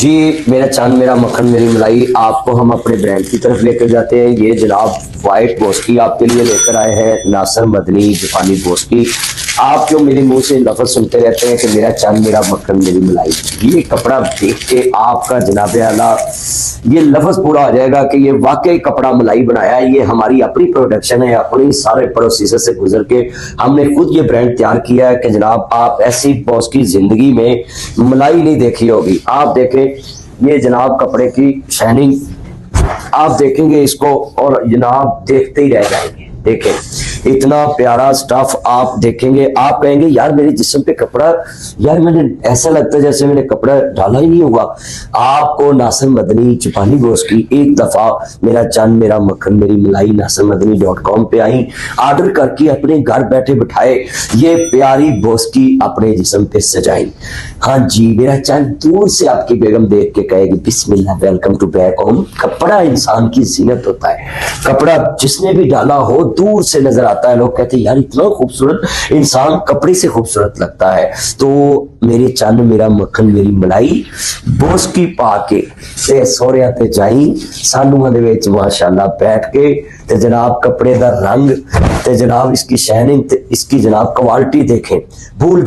जी मेरा चांद मेरा मक्खन मेरी मलाई आपको हम अपने ब्रांड की तरफ लेकर जाते हैं। ये जनाब वाइट बोस्की आपके लिए लेकर आए हैं, नासिर मदनी जापानी बोस्की। आप जो मेरे मुंह से लफ्ज सुनते रहते हैं कि मेरा चांद मेरा मक्खन मेरी मलाई, ये कपड़ा देख के आपका जनाब आला ये लफ्ज पूरा हो जाएगा कि ये वाकई कपड़ा मलाई बनाया है। ये हमारी अपनी प्रोडक्शन है, अपनी सारे प्रोसेसर से गुजर के हमने खुद ये ब्रांड तैयार किया है कि जनाब आप ऐसी बोस्की जिंदगी में मलाई नहीं देखी होगी। आप देखें ये जनाब कपड़े की शाइनिंग, आप देखेंगे इसको और जनाब देखते ही रह जाएंगे। देखें इतना प्यारा स्टफ आप देखेंगे, आप कहेंगे यार मेरे जिस्म पे कपड़ा, यार मैंने ऐसा लगता है जैसे मैंने कपड़ा डाला ही नहीं हुआ। आपको नासिर मदनी जापानी बोस्की एक दफा मेरा चांद मेरा मक्खन मेरी मलाई nasirmadani.com पे आई, ऑर्डर करके अपने घर बैठे बिठाए ये प्यारी बोस्की अपने जिस्म पे सजाई। हाँ जी, मेरा चांद दूर से आपकी बेगम देख के कहेगी बिस्मिल्लाह वेलकम टू बैक होम। कपड़ा इंसान की जीनत होता है, कपड़ा जिसने भी डाला हो दूर से नजर आता है, लोग कहते हैं यार इतना खूबसूरत इंसान कपड़े से खूबसूरत लगता है। तो मेरे चांद मेरा मक्खन मेरी मलाई बोस्की पा के ते सोहरिया ते जाई सालूआं दे विच माशाअल्लाह बैठ के ते जनाब कपड़े दा रंग ते जनाब इसकी शाइनिंग ते इसकी जनाब क्वालिटी देखें, भूल